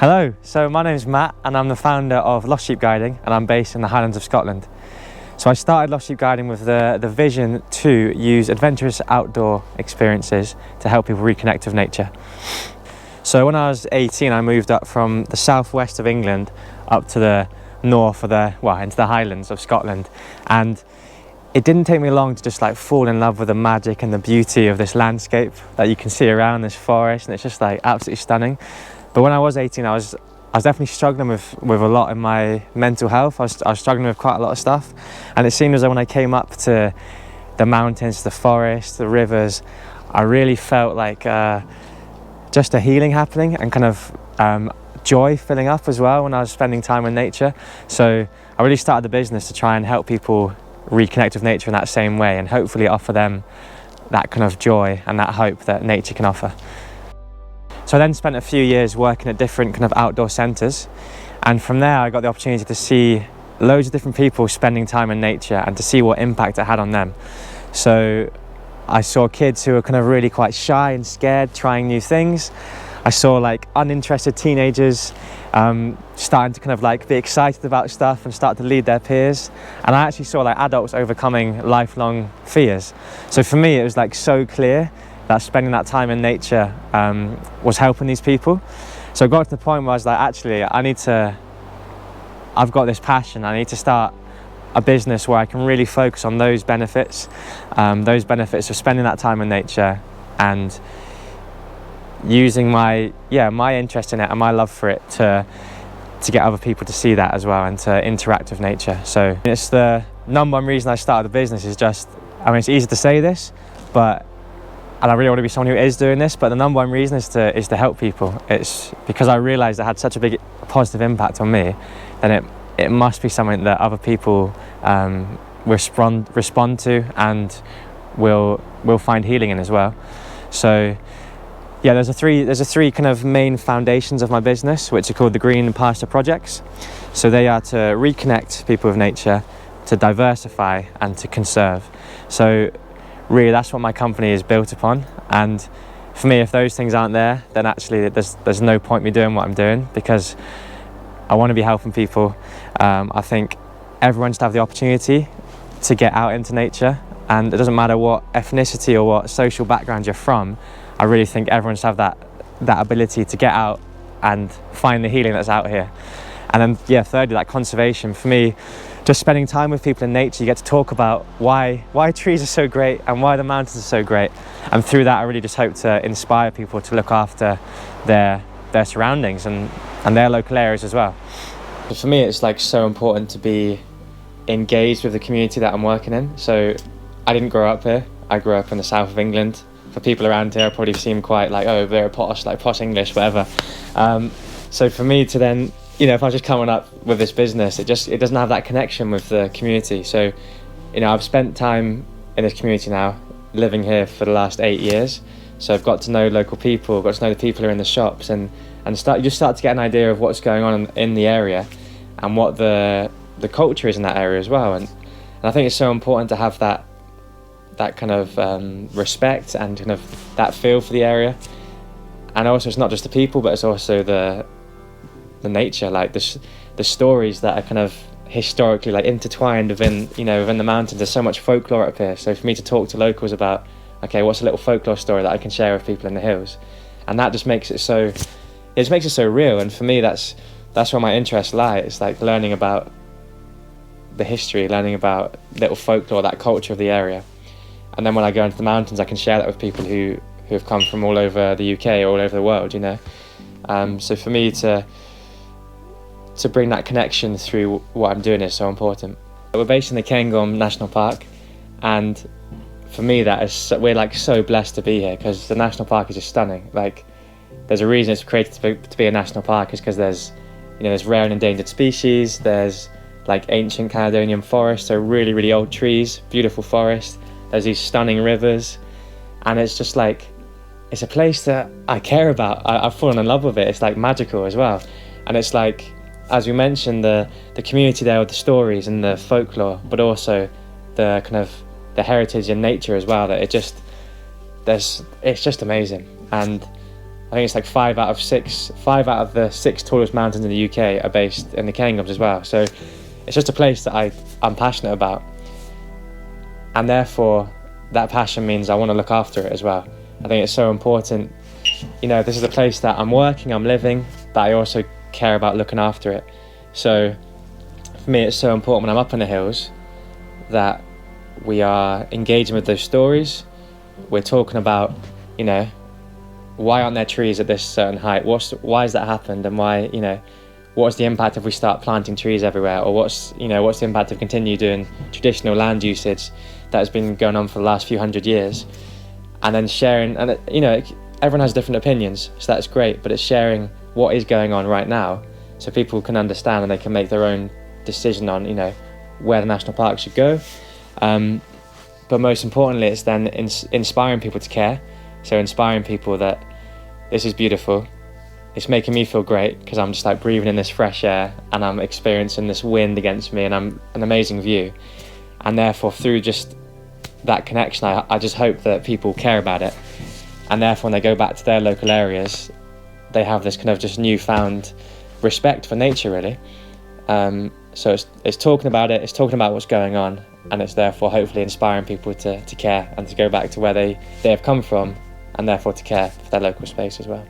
Hello, so my name is Matt and I'm the founder of Lost Sheep Guiding and I'm based in the Highlands of Scotland. So I started Lost Sheep Guiding with the vision to use adventurous outdoor experiences to help people reconnect with nature. So when I was 18, I moved up from the southwest of England up to the north of into the Highlands of Scotland, and it didn't take me long to just fall in love with the magic and the beauty of this landscape that you can see around this forest, and it's just absolutely stunning. But when I was 18, I was definitely struggling with a lot in my mental health. I was struggling with quite a lot of stuff, and it seemed as though when I came up to the mountains, the forest, the rivers, I really felt like just a healing happening and kind of joy filling up as well when I was spending time in nature. So I really started the business to try and help people reconnect with nature in that same way and hopefully offer them that kind of joy and that hope that nature can offer. So I then spent a few years working at different kind of outdoor centres, and from there I got the opportunity to see loads of different people spending time in nature and to see what impact it had on them. So I saw kids who were kind of really quite shy and scared trying new things. I saw uninterested teenagers starting to kind of be excited about stuff and start to lead their peers, and I actually saw adults overcoming lifelong fears. So for me it was so clear that spending that time in nature was helping these people. So I got to the point where I was actually I've got this passion, I need to start a business where I can really focus on those benefits of spending that time in nature and using my interest in it and my love for it to get other people to see that as well and to interact with nature. So it's the number one reason I started the business. Is just, I mean, it's easy to say this, and I really want to be someone who is doing this, but the number one reason is to help people. It's because I realised it had such a big positive impact on me, then it must be something that other people respond to and will find healing in as well. So yeah, there's a three kind of main foundations of my business, which are called the Green Pastures projects. So they are to reconnect people with nature, to diversify, and to conserve. So really that's what my company is built upon, and for me, if those things aren't there, then actually there's no point me doing what I'm doing, because I want to be helping people. I think everyone should have the opportunity to get out into nature, and it doesn't matter what ethnicity or what social background you're from. I really think everyone should have that ability to get out and find the healing that's out here. And then thirdly, conservation. For me, just spending time with people in nature, you get to talk about why trees are so great and why the mountains are so great, and through that I really just hope to inspire people to look after their surroundings and their local areas as well. But for me it's so important to be engaged with the community that I'm working in. So I didn't grow up here, I grew up in the south of England. For people around here, I probably seem quite very posh, posh English, whatever. So for me to then, if I was just coming up with this business, it doesn't have that connection with the community. So, I've spent time in this community now, living here for the last 8 years. So I've got to know local people, got to know the people who are in the shops, and you start to get an idea of what's going on in the area and what the culture is in that area as well. And I think it's so important to have that kind of respect and kind of that feel for the area. And also it's not just the people, but it's also the nature, the stories that are kind of historically intertwined within the mountains. There's so much folklore up here, so for me to talk to locals about, okay, what's a little folklore story that I can share with people in the hills, and that just makes it so real. And for me that's where my interests lie. It's learning about the history, learning about little folklore, that culture of the area. And then when I go into the mountains, I can share that with people who have come from all over the UK or all over the world, So for me to bring that connection through what I'm doing is so important. We're based in the Cairngorm National Park, and for me we're so blessed to be here, because the national park is just stunning. There's a reason it's created to be a national park, is because there's rare and endangered species, there's ancient Caledonian forests, so really, really old trees, beautiful forest. There's these stunning rivers, and it's just it's a place that I care about. I've fallen in love with it. It's magical as well, and it's as we mentioned, the community there with the stories and the folklore, but also the kind of the heritage and nature as well. That it's just amazing, and I think it's like five out of the six tallest mountains in the UK are based in the Cairngorms as well. So it's just a place that I'm passionate about. And therefore, that passion means I want to look after it as well. I think it's so important. You know, this is a place that I'm working, I'm living, but I also care about looking after it. So for me, it's so important when I'm up in the hills that we are engaging with those stories. We're talking about, you know, why aren't there trees at this certain height? Why has that happened? And why, you know, what's the impact if we start planting trees everywhere? Or what's the impact of continue doing traditional land usage that has been going on for the last few hundred years? And then sharing, and you know, everyone has different opinions, so that's great, but it's sharing what is going on right now so people can understand and they can make their own decision on, you know, where the national park should go. But most importantly, it's then inspiring people to care. So inspiring people that this is beautiful. It's making me feel great because I'm just like breathing in this fresh air and I'm experiencing this wind against me and I'm an amazing view. And therefore, through just that connection, I just hope that people care about it. And therefore, when they go back to their local areas, they have this kind of just newfound respect for nature, really. So it's talking about it, it's talking about what's going on, and it's therefore hopefully inspiring people to care and to go back to where they have come from, and therefore to care for their local space as well.